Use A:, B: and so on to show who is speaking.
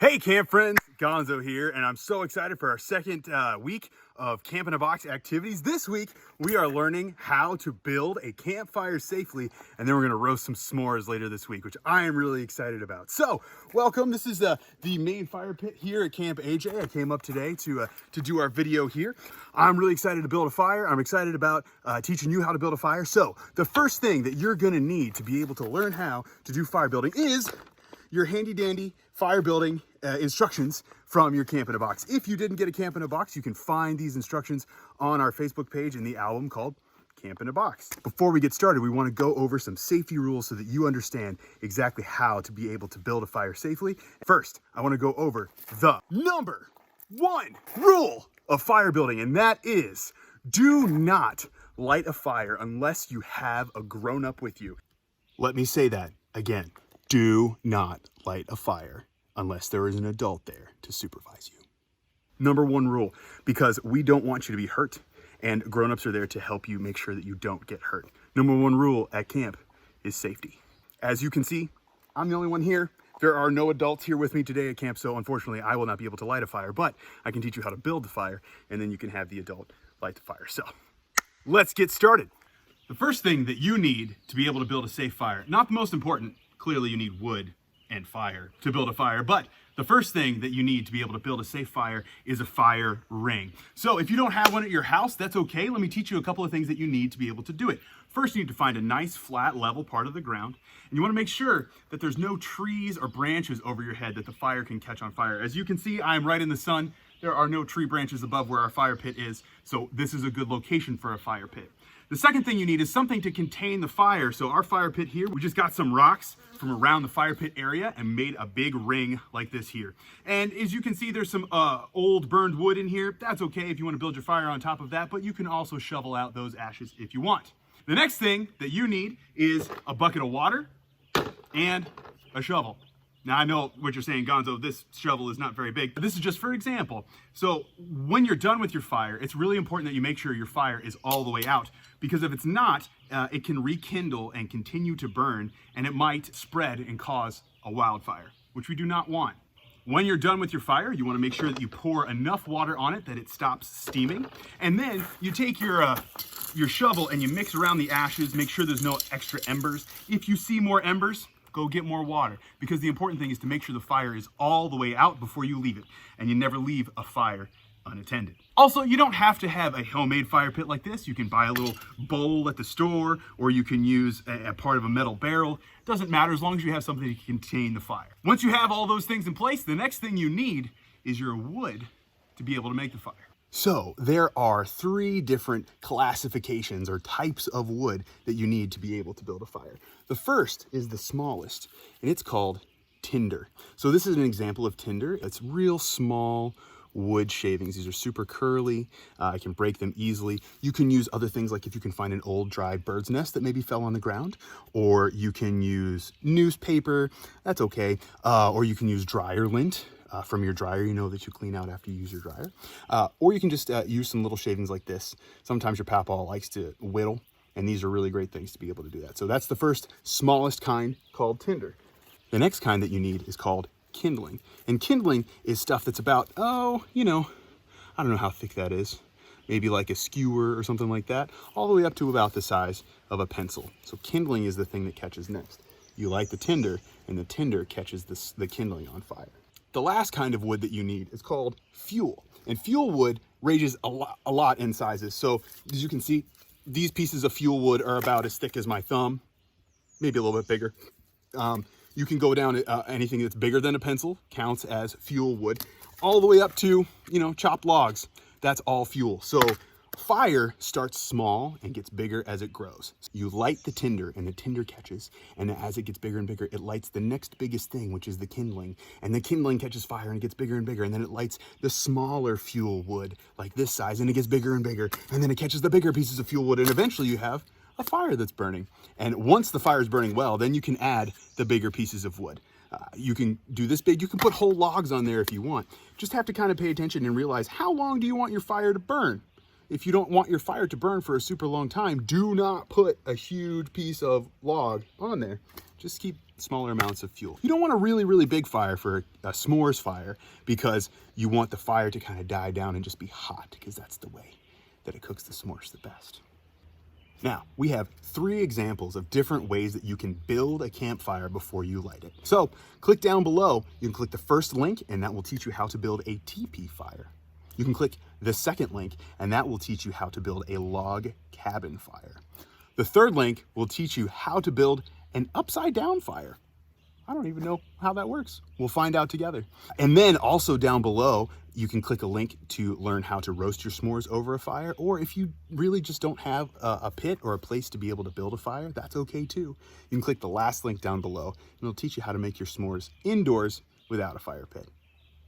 A: Hey camp friends, Gonzo here, and I'm so excited for our second week of Camp in a Box activities. This week, we are learning how to build a campfire safely, and then we're gonna roast some s'mores later this week, which I am really excited about. So, welcome. This is the main fire pit here at Camp AJ. I came up today to do our video here. I'm really excited to build a fire. I'm excited about teaching you how to build a fire. So, the first thing that you're gonna need to be able to learn how to do fire building is your handy dandy fire building instructions from your Camp in a Box. If you didn't get a Camp in a Box, you can find these instructions on our Facebook page in the album called Camp in a Box. Before we get started, we want to go over some safety rules so that you understand exactly how to be able to build a fire safely. First, I want to go over the number one rule of fire building, and that is do not light a fire unless you have a grown-up with you. Let me say that again. Do not light a fire unless there is an adult there to supervise you. Number one rule, because we don't want you to be hurt, and grown-ups are there to help you make sure that you don't get hurt. Number one rule at camp is safety. As you can see, I'm the only one here. There are no adults here with me today at camp, so unfortunately I will not be able to light a fire, but I can teach you how to build the fire, and then you can have the adult light the fire. So let's get started. The first thing that you need to be able to build a safe fire, not the most important, clearly you need wood and fire to build a fire, but the first thing that you need to be able to build a safe fire is a fire ring. So if you don't have one at your house, that's okay. Let me teach you a couple of things that you need to be able to do it. First, you need to find a nice flat level part of the ground, and you want to make sure that there's no trees or branches over your head that the fire can catch on fire. As you can see, I am right in the sun. There are no tree branches above where our fire pit is, so this is a good location for a fire pit. The second thing you need is something to contain the fire. So our fire pit here, we just got some rocks from around the fire pit area and made a big ring like this here. And as you can see, there's some old burned wood in here. That's okay if you want to build your fire on top of that, but you can also shovel out those ashes if you want. The next thing that you need is a bucket of water and a shovel. Now, I know what you're saying, Gonzo, this shovel is not very big, but this is just for example. So when you're done with your fire, it's really important that you make sure your fire is all the way out, because if it's not, it can rekindle and continue to burn, and it might spread and cause a wildfire, which we do not want. When you're done with your fire, you want to make sure that you pour enough water on it that it stops steaming, and then you take your shovel and you mix around the ashes, make sure there's no extra embers. If you see more embers, go get more water, because the important thing is to make sure the fire is all the way out before you leave it, and you never leave a fire unattended. Also, you don't have to have a homemade fire pit like this. You can buy a little bowl at the store, or you can use a part of a metal barrel. It doesn't matter as long as you have something to contain the fire. Once you have all those things in place, the next thing you need is your wood to be able to make the fire. So there are three different classifications or types of wood that you need to be able to build a fire. The first is the smallest, and it's called tinder. So this is an example of tinder. It's real small wood shavings. These are super curly. I can break them easily. You can use other things, like if you can find an old dry bird's nest that maybe fell on the ground, or you can use newspaper, that's okay, or you can use dryer lint. From your dryer, you know, that you clean out after you use your dryer. Or you can just use some little shavings like this. Sometimes your papaw likes to whittle, and these are really great things to be able to do that. So that's the first smallest kind, called tinder. The next kind that you need is called kindling. And kindling is stuff that's about, I don't know how thick that is. Maybe like a skewer or something like that, all the way up to about the size of a pencil. So kindling is the thing that catches next. You light the tinder, and the tinder catches the kindling on fire. The last kind of wood that you need is called fuel. And fuel wood ranges a lot in sizes. So as you can see, these pieces of fuel wood are about as thick as my thumb, maybe a little bit bigger. You can go down to anything that's bigger than a pencil counts as fuel wood, all the way up to, chopped logs. That's all fuel. So fire starts small and gets bigger as it grows. You light the tinder, and the tinder catches, and as it gets bigger and bigger, it lights the next biggest thing, which is the kindling, and the kindling catches fire and it gets bigger and bigger, and then it lights the smaller fuel wood like this size, and it gets bigger and bigger, and then it catches the bigger pieces of fuel wood, and eventually you have a fire that's burning. And once the fire is burning well, then you can add the bigger pieces of wood. You can do this big. You can put whole logs on there if you want. Just have to kind of pay attention and realize, how long do you want your fire to burn? if you don't want your fire to burn for a super long time, do not put a huge piece of log on there. Just keep smaller amounts of fuel. You don't want a really, really big fire for a s'mores fire because you want the fire to kind of die down and just be hot, because that's the way that it cooks the s'mores the best. Now, we have 3 examples of different ways that you can build a campfire before you light it. So, click down below, you can click the first link, and that will teach you how to build a teepee fire. You can click the second link, and that will teach you how to build a log cabin fire. The third link will teach you how to build an upside down fire. I don't even know how that works. We'll find out together. And then also down below, you can click a link to learn how to roast your s'mores over a fire, or if you really just don't have a pit or a place to be able to build a fire, that's okay too. You can click the last link down below, and it'll teach you how to make your s'mores indoors without a fire pit.